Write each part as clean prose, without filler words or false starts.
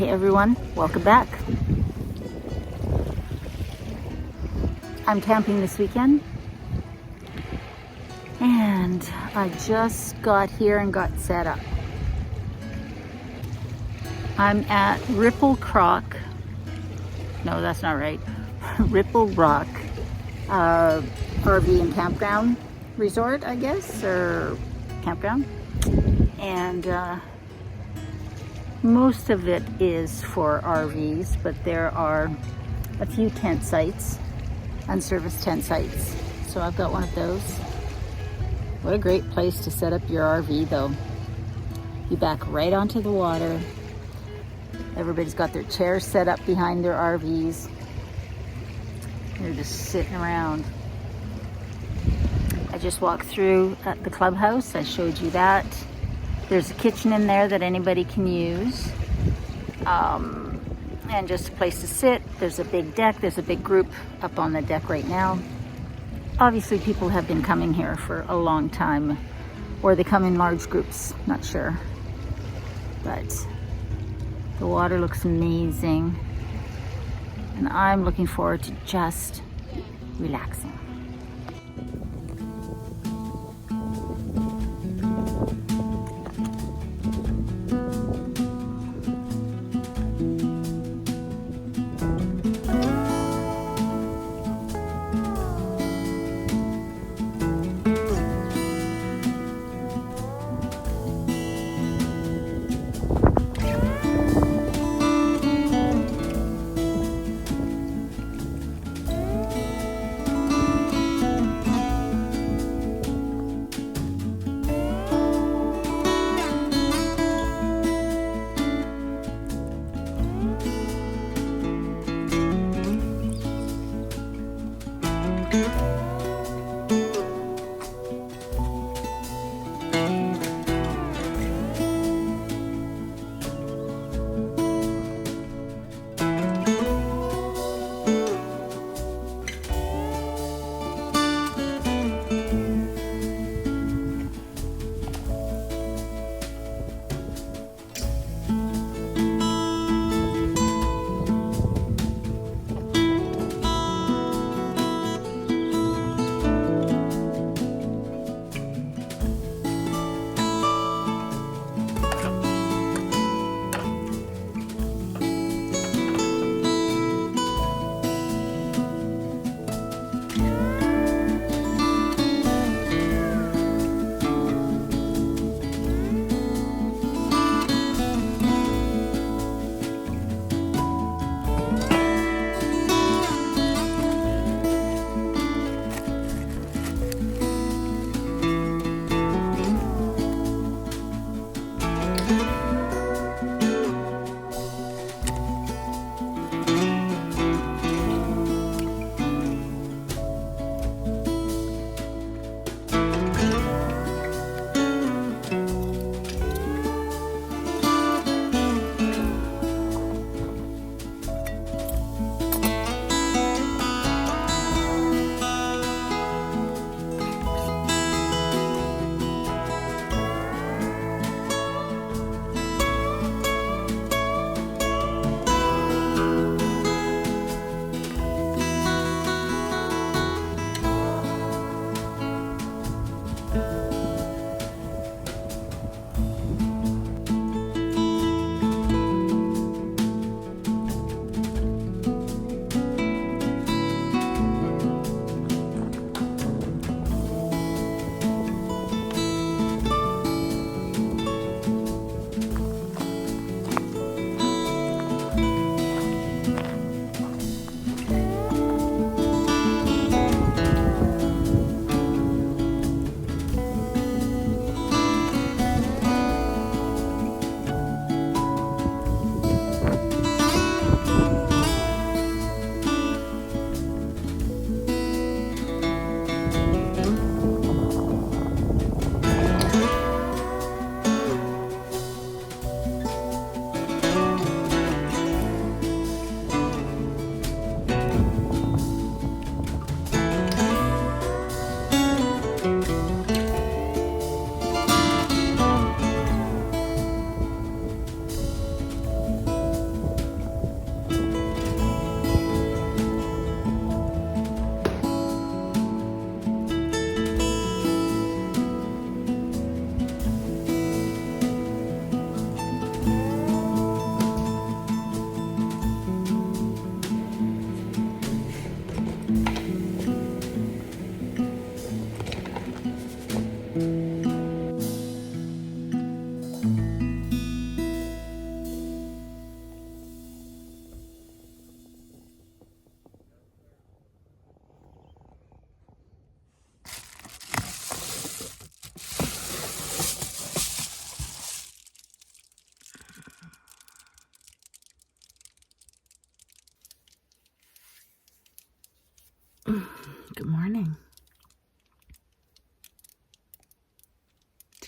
Hey everyone, welcome back. I'm camping this weekend and I just got here and got set up. I'm at Ripple Rock, no that's not right, Ripple Rock RV and Campground Resort, I guess, or campground. And most of it is for RVs, but there are a few tent sites, unserviced tent sites. So I've got one of those. What a great place to set up your RV though. You back right onto the water. Everybody's got their chairs set up behind their RVs. They're just sitting around. I just walked through at the clubhouse. I showed you that. There's a kitchen in there that anybody can use. And just a place to sit. There's a big deck. There's a big group up on the deck right now. Obviously people have been coming here for a long time, or they come in large groups, not sure. But the water looks amazing. And I'm looking forward to just relaxing.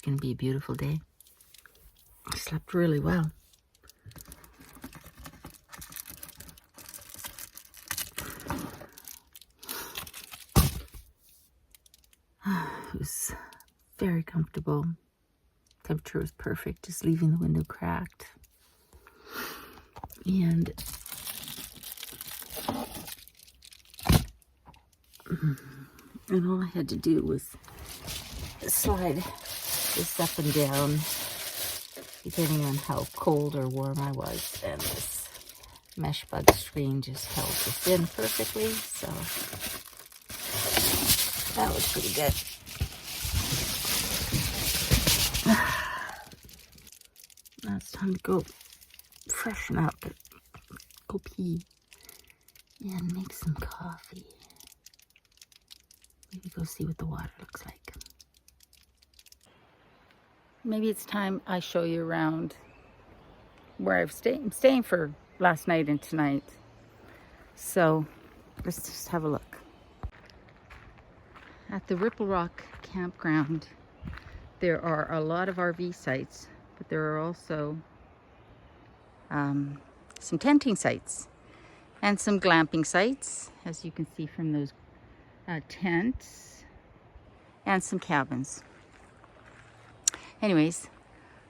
going to be a beautiful day. I slept really well. It was very comfortable. Temperature was perfect, just leaving the window cracked. And all I had to do was slide this up and down, depending on how cold or warm I was. And this mesh bug screen just held this in perfectly, so that was pretty good. Now it's time to go freshen up, go pee, and make some coffee. Maybe go see what the water looks like. Maybe it's time I show you around where I'm staying for last night and tonight. So let's just have a look. At the Ripple Rock Campground, there are a lot of RV sites, but there are also some tenting sites and some glamping sites, as you can see from those tents, and some cabins. Anyways,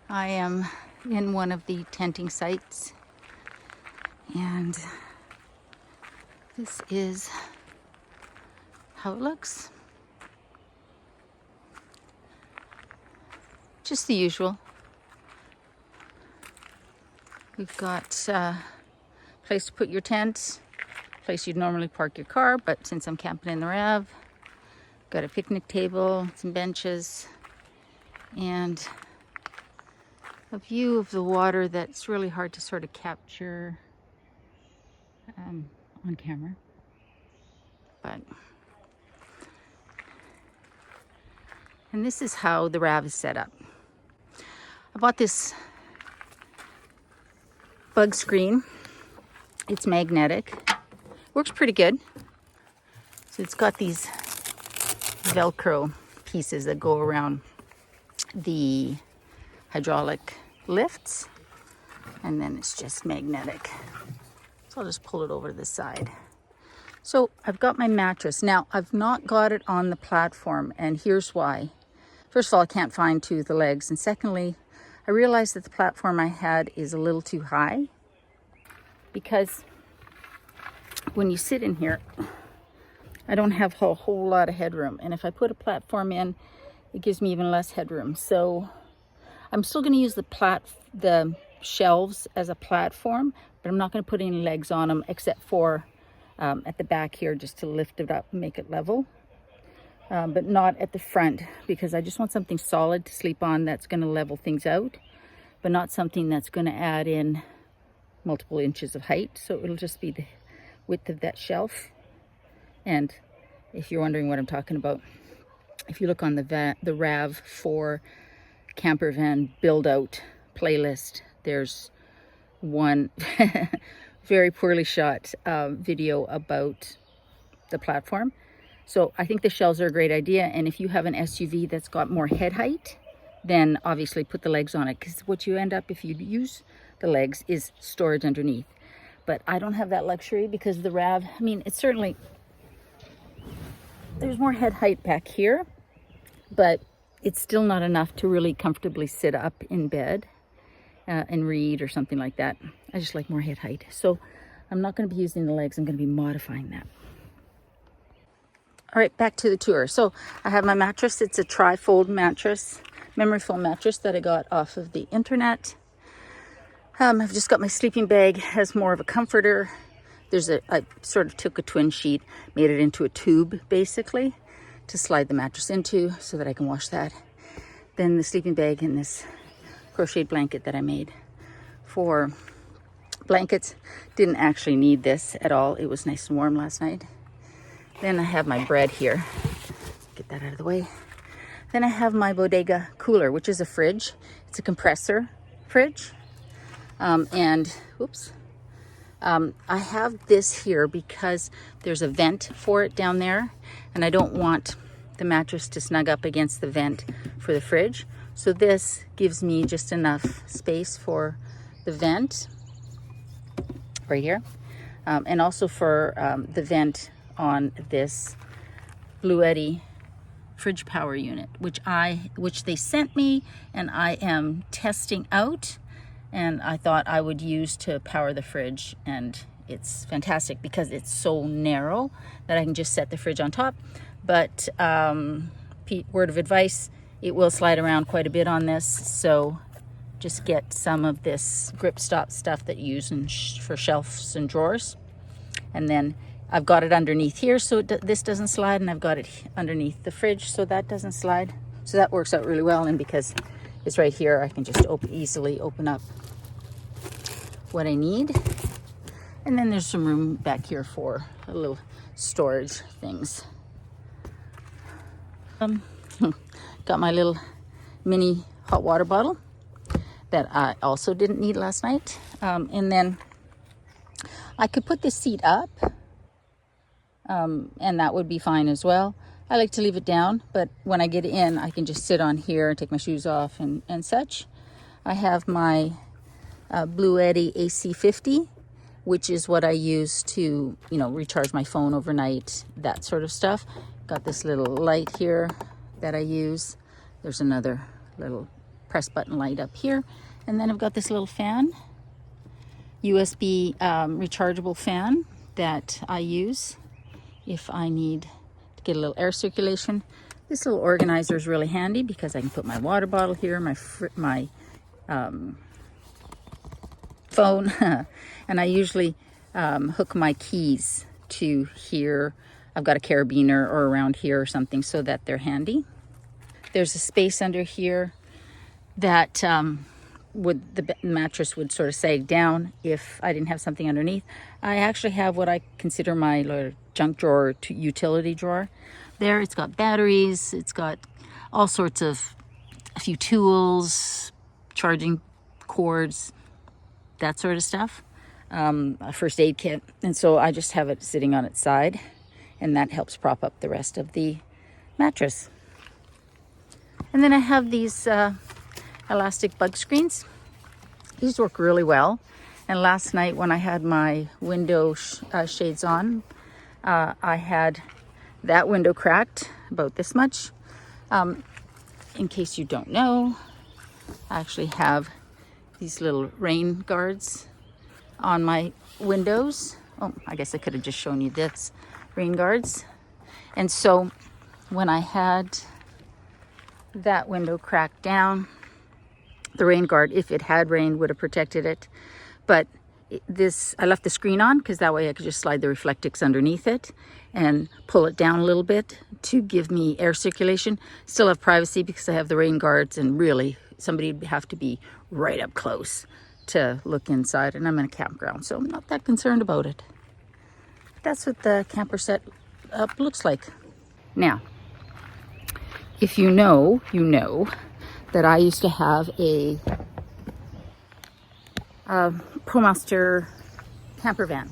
I am in one of the tenting sites, and this is how it looks. Just the usual. We've got a place to put your tent, place you'd normally park your car, but since I'm camping in the RAV, got a picnic table, some benches, and a view of the water that's really hard to sort of capture on camera. And this is how the RAV is set up. I bought this bug screen. It's magnetic. Works pretty good. So it's got these Velcro pieces that go around the hydraulic lifts, and then it's just magnetic. So I'll just pull it over to the side. So I've got my mattress. Now I've not got it on the platform, and here's why. First of all, I can't find two of the legs, and secondly, I realized that the platform I had is a little too high, because when you sit in here, I don't have a whole lot of headroom, and if I put a platform in, it gives me even less headroom. So I'm still going to use the shelves as a platform, but I'm not going to put any legs on them except for at the back here, just to lift it up and make it level, but not at the front, because I just want something solid to sleep on that's going to level things out, but not something that's going to add in multiple inches of height. So it'll just be the width of that shelf. And if you're wondering what I'm talking about, if you look on the RAV4 camper van build out playlist, there's one very poorly shot video about the platform. So I think the shelves are a great idea, and if you have an SUV that's got more head height, then obviously put the legs on it, because what you end up if you use the legs is storage underneath. But I don't have that luxury, because the RAV, I mean, it's certainly, there's more head height back here, but it's still not enough to really comfortably sit up in bed and read or something like that. I just like more head height. So I'm not going to be using the legs. I'm going to be modifying that. All right, back to the tour. So I have my mattress. It's a tri-fold mattress, memory foam mattress that I got off of the internet. I've just got my sleeping bag as more of a comforter. I sort of took a twin sheet, made it into a tube basically to slide the mattress into so that I can wash that. Then the sleeping bag and this crocheted blanket that I made for blankets. Didn't actually need this at all. It was nice and warm last night. Then I have my bread here. Get that out of the way. Then I have my bodega cooler, which is a fridge. It's a compressor fridge. I have this here because there's a vent for it down there, and I don't want the mattress to snug up against the vent for the fridge. So this gives me just enough space for the vent right here, and also for the vent on this Bluetti fridge power unit, which they sent me and I am testing out, and I thought I would use to power the fridge. And it's fantastic because it's so narrow that I can just set the fridge on top. But word of advice, it will slide around quite a bit on this, so just get some of this grip stop stuff that you use for shelves and drawers. And then I've got it underneath here so this doesn't slide, and I've got it underneath the fridge so that doesn't slide. So that works out really well, and because it's right here, I can just easily open up what I need. And then there's some room back here for a little storage things. Got my little mini hot water bottle that I also didn't need last night. And then I could put this seat up, and that would be fine as well. I like to leave it down, but when I get in, I can just sit on here and take my shoes off and such. I have my Bluetti AC50, which is what I use to, recharge my phone overnight, that sort of stuff. Got this little light here that I use. There's another little press button light up here. And then I've got this little fan, USB rechargeable fan that I use if I need to get a little air circulation. This little organizer is really handy because I can put my water bottle here, my phone, and I usually hook my keys to here. I've got a carabiner or around here or something so that they're handy. There's a space under here that the mattress would sort of sag down if I didn't have something underneath. I actually have what I consider my junk drawer to utility drawer. There, it's got batteries, it's got all sorts of a few tools, charging cords, that sort of stuff, a first aid kit. And so I just have it sitting on its side, and that helps prop up the rest of the mattress. And then I have these elastic bug screens. These work really well. And last night when I had my window shades on, I had that window cracked about this much. In case you don't know, I actually have these little rain guards on my windows. Oh, I guess I could have just shown you this, rain guards. And so when I had that window cracked down, the rain guard, if it had rained, would have protected it. But I left the screen on because that way I could just slide the Reflectix underneath it and pull it down a little bit to give me air circulation. Still have privacy because I have the rain guards, and really somebody would have to be right up close to look inside, and I'm in a campground, so I'm not that concerned about it. That's what the camper setup looks like. Now, if you know that I used to have a ProMaster camper van,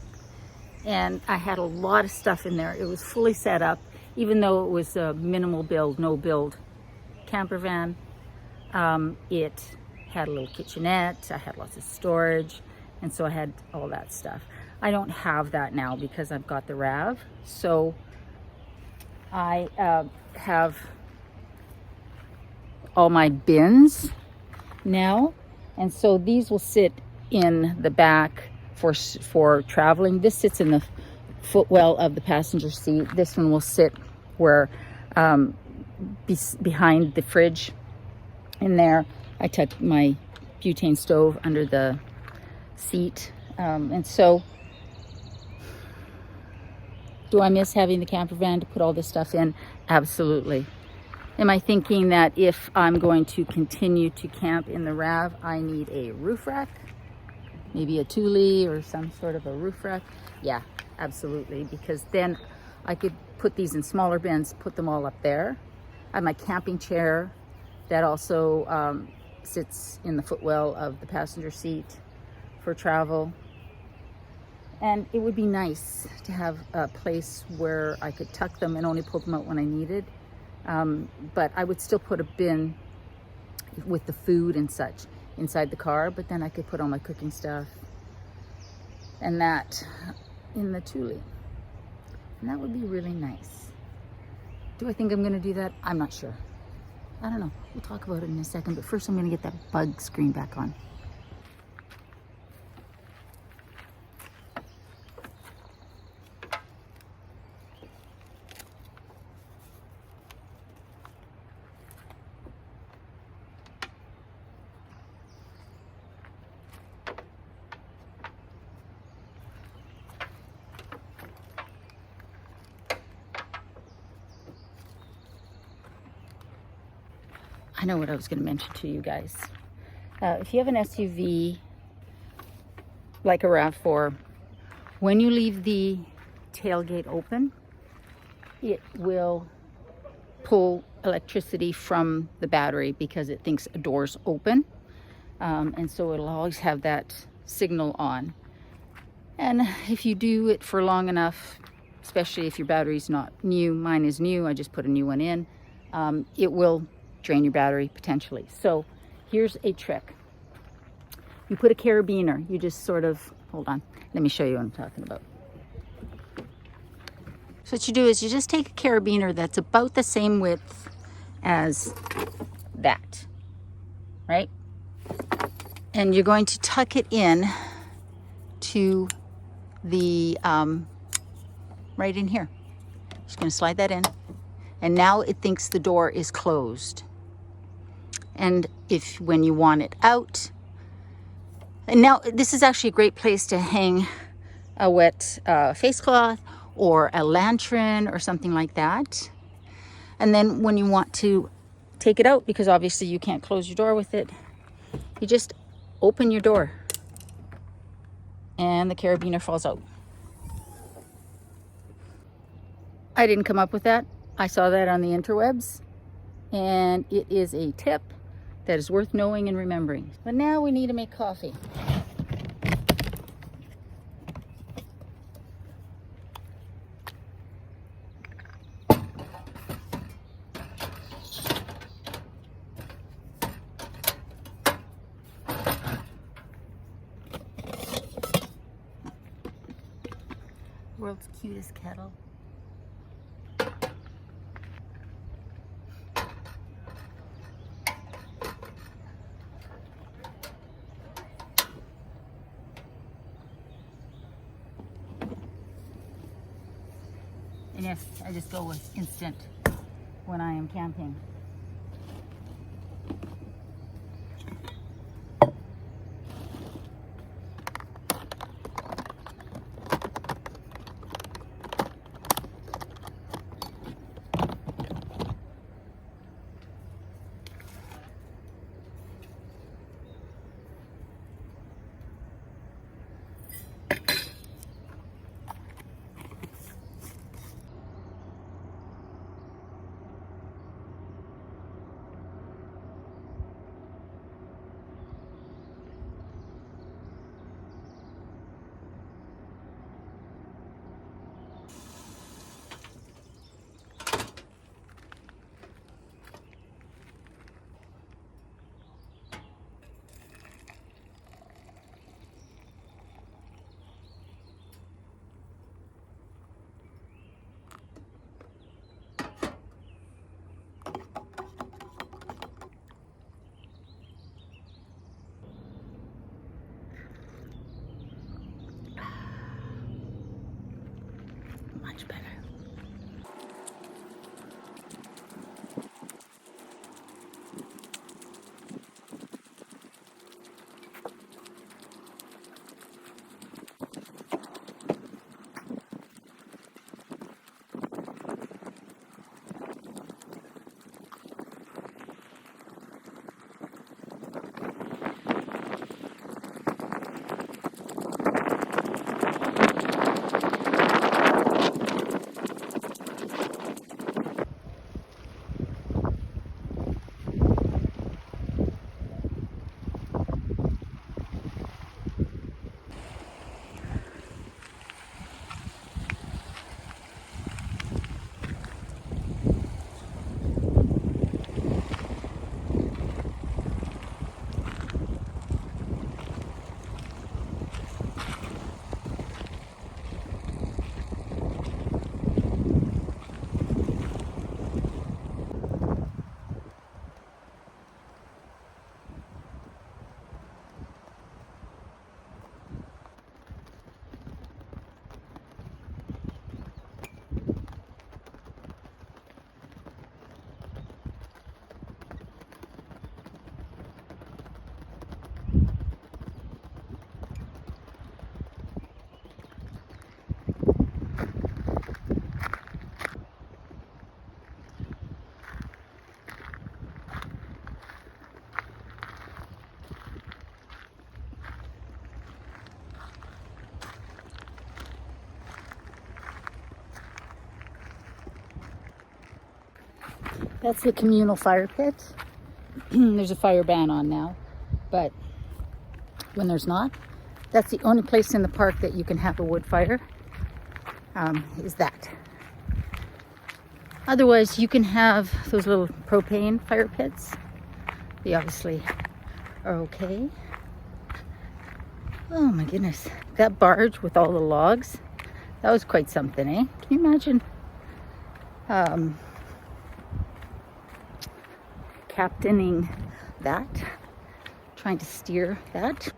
and I had a lot of stuff in there. It was fully set up, even though it was a minimal build, no build camper van. It had a little kitchenette, I had lots of storage, and so I had all that stuff. I don't have that now because I've got the RAV, so I have all my bins now, and so these will sit in the back for traveling. This sits in the footwell of the passenger seat. This one will sit where behind the fridge. In there, I tuck my butane stove under the seat, and so do I miss having the camper van to put all this stuff in? Absolutely. Am I thinking that if I'm going to continue to camp in the RAV, I need a roof rack? Maybe a Thule or some sort of a roof rack? Yeah, absolutely, because then I could put these in smaller bins, put them all up there. I have my camping chair that also sits in the footwell of the passenger seat for travel. And it would be nice to have a place where I could tuck them and only pull them out when I needed. But I would still put a bin with the food and such inside the car, but then I could put all my cooking stuff and that in the Thule. And that would be really nice. Do I think I'm gonna do that? I'm not sure. I don't know. We'll talk about it in a second, but first I'm gonna get that bug screen back on. I know what I was going to mention to you guys. If you have an SUV like a RAV4, when you leave the tailgate open, it will pull electricity from the battery because it thinks a door's open. And so it'll always have that signal on. And if you do it for long enough, especially if your battery's not new, mine is new, I just put a new one in, it will drain your battery potentially. So here's a trick. You put a carabiner, you just sort of, hold on, let me show you what I'm talking about. So what you do is you just take a carabiner that's about the same width as that, right? And you're going to tuck it in to the, right in here. Just gonna slide that in. And now it thinks the door is closed. And when you want it out, and now this is actually a great place to hang a wet face cloth or a lantern or something like that. And then when you want to take it out, because obviously you can't close your door with it, you just open your door and the carabiner falls out. I didn't come up with that. I saw that on the interwebs, and it is a tip that is worth knowing and remembering. But now we need to make coffee. World's cutest kettle. And yes, I just go with instant when I am camping. That's the communal fire pit. There's a fire ban on now, but when there's not, that's the only place in the park that you can have a wood fire, is that. Otherwise, you can have those little propane fire pits. They obviously are okay. Oh my goodness, that barge with all the logs, that was quite something, eh? Can you imagine captaining that, trying to steer that?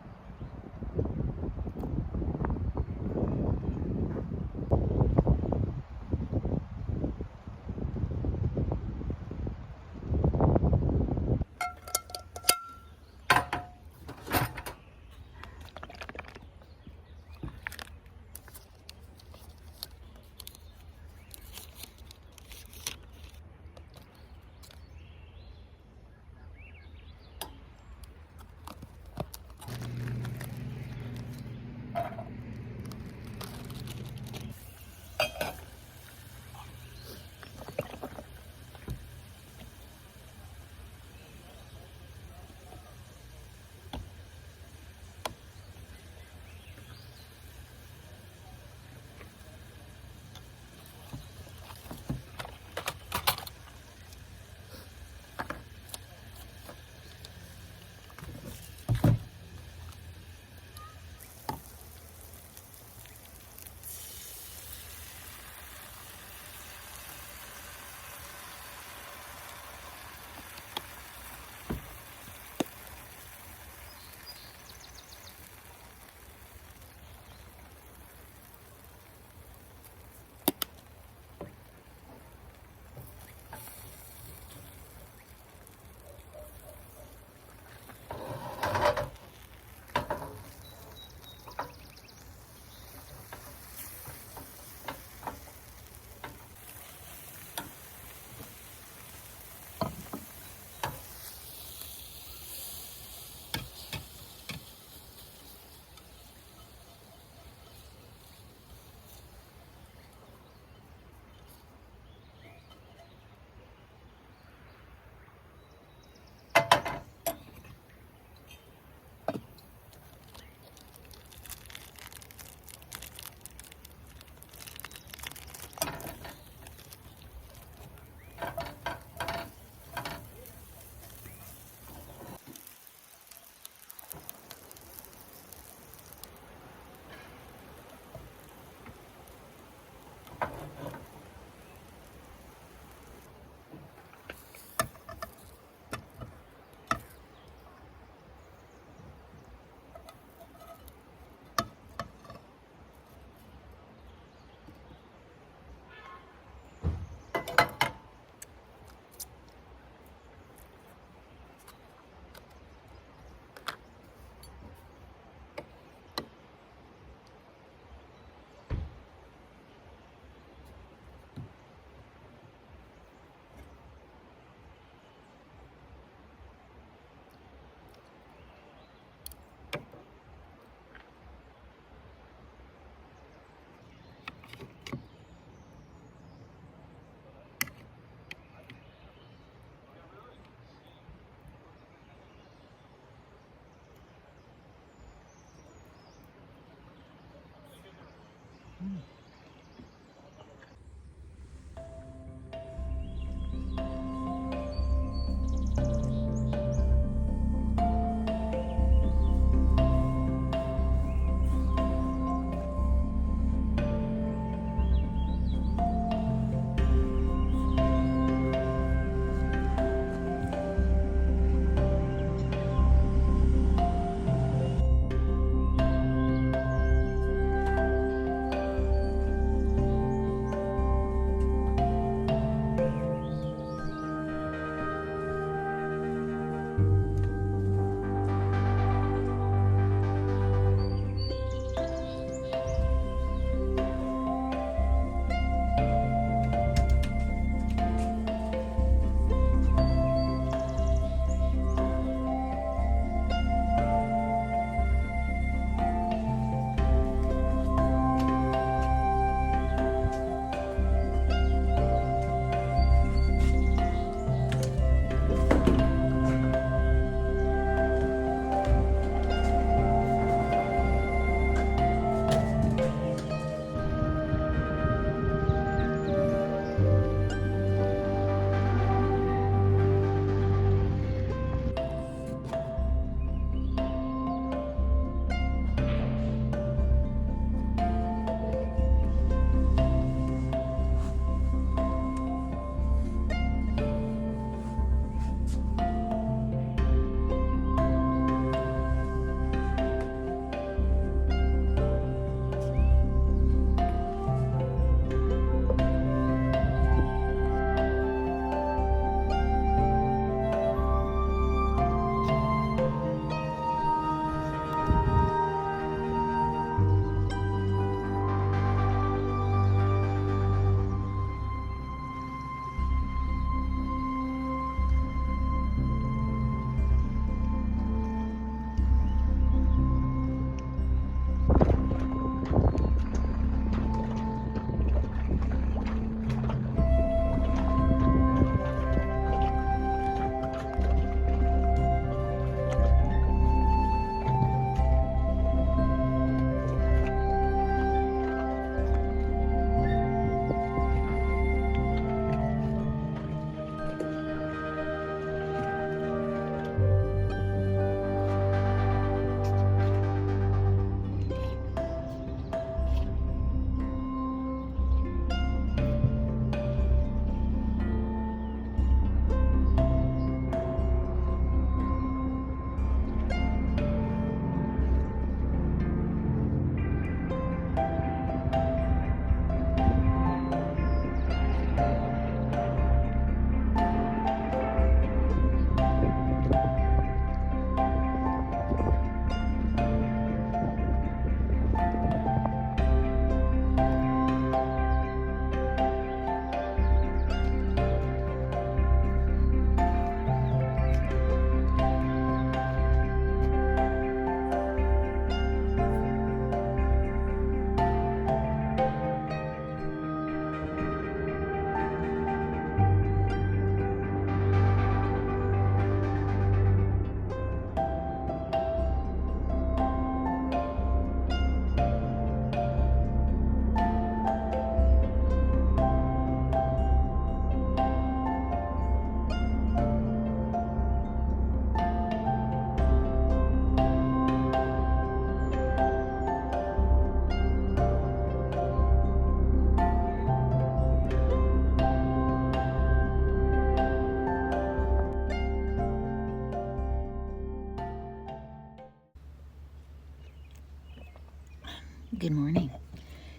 Good morning.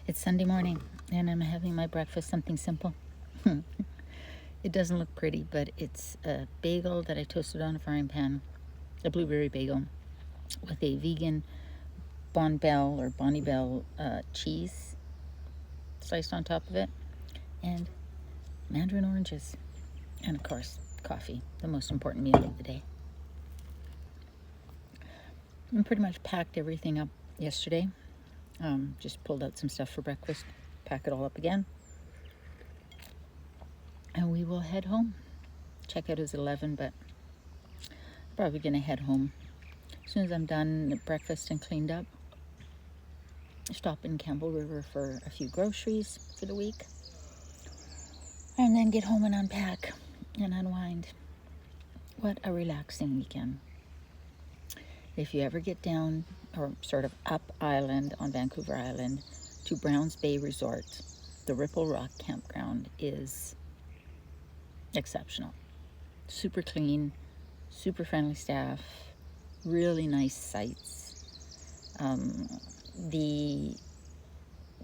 It's Sunday morning and I'm having my breakfast, something simple. It doesn't look pretty, but it's a bagel that I toasted on a frying pan, a blueberry bagel with a vegan Bonnie Bell cheese sliced on top of it, and mandarin oranges, and of course coffee, the most important meal of the day. I pretty much packed everything up yesterday. Just pulled out some stuff for breakfast, pack it all up again, and we will head home. Checkout is 11, but I'm probably gonna head home as soon as I'm done at breakfast and cleaned up. Stop in Campbell River for a few groceries for the week, and then get home and unpack and unwind. What a relaxing weekend. If you ever get down, or sort of up island on Vancouver Island to Browns Bay Resort, the Ripple Rock Campground is exceptional. Super clean, super friendly staff, really nice sights. They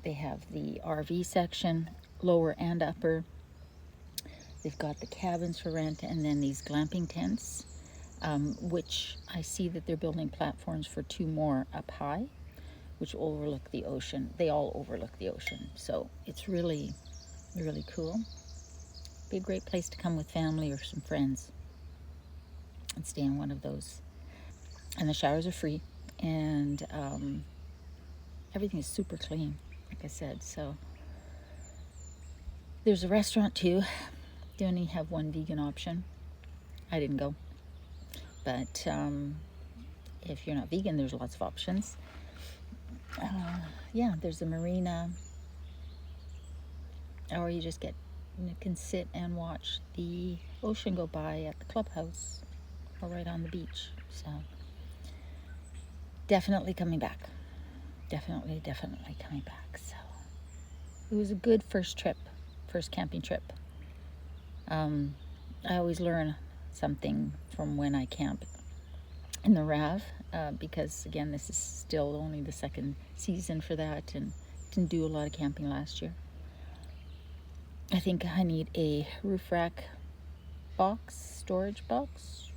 have the RV section, lower and upper. They've got the cabins for rent, and then these glamping tents, which I see that they're building platforms for 2 more up high, which overlook the ocean. They all overlook the ocean, so it's really, really cool. Be a great place to come with family or some friends and stay in one of those. And the showers are free, and everything is super clean, like I said. So there's a restaurant too. They only have one vegan option. I didn't go, but if you're not vegan, there's lots of options. Yeah, there's a Marina, or you can sit and watch the ocean go by at the clubhouse or right on the beach. So definitely coming back. Definitely coming back. So it was a good first camping trip. I always learn something from when I camp in the RAV, because again, this is still only the 2nd season for that, and didn't do a lot of camping last year. I think I need a roof rack storage box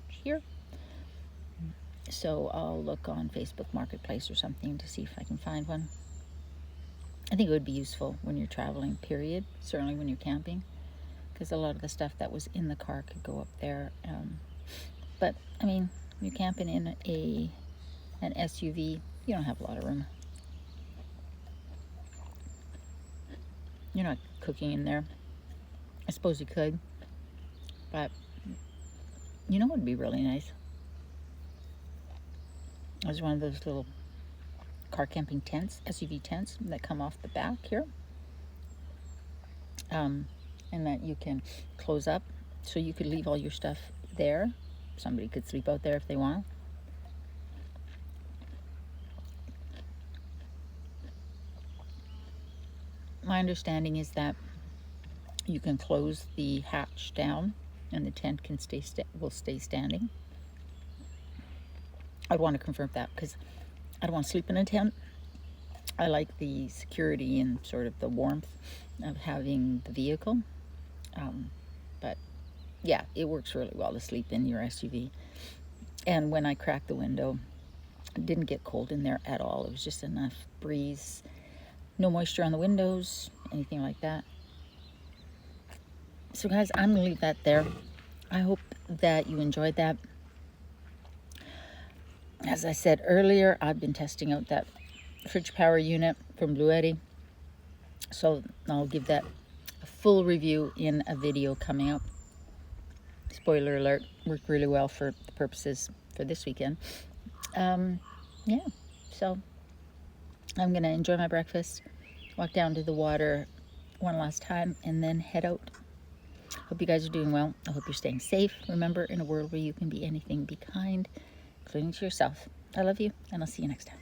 here. So I'll look on Facebook Marketplace or something to see if I can find one. I think it would be useful when you're traveling, period. Certainly when you're camping, because a lot of the stuff that was in the car could go up there. But I mean, you're camping in an SUV, you don't have a lot of room. You're not cooking in there. I suppose you could, but you know what would be really nice? There's one of those little car camping tents, SUV tents that come off the back here, and that you can close up, so you could leave all your stuff there. Somebody could sleep out there if they want. My understanding is that you can close the hatch down and the tent will stay standing. I'd want to confirm that, because I don't want to sleep in a tent. I like the security and sort of the warmth of having the vehicle. But yeah, it works really well to sleep in your SUV. And when I cracked the window, it didn't get cold in there at all. It was just enough breeze, no moisture on the windows, anything like that. So guys, I'm gonna leave that there. I hope that you enjoyed that. As I said earlier, I've been testing out that fridge power unit from Bluetti, so I'll give that a full review in a video coming up. Spoiler alert, worked really well for the purposes for this weekend. Yeah, so I'm gonna enjoy my breakfast, walk down to the water one last time, and then head out. Hope you guys are doing well. I hope you're staying safe. Remember, in a world where you can be anything, be kind, including to yourself. I love you, and I'll see you next time.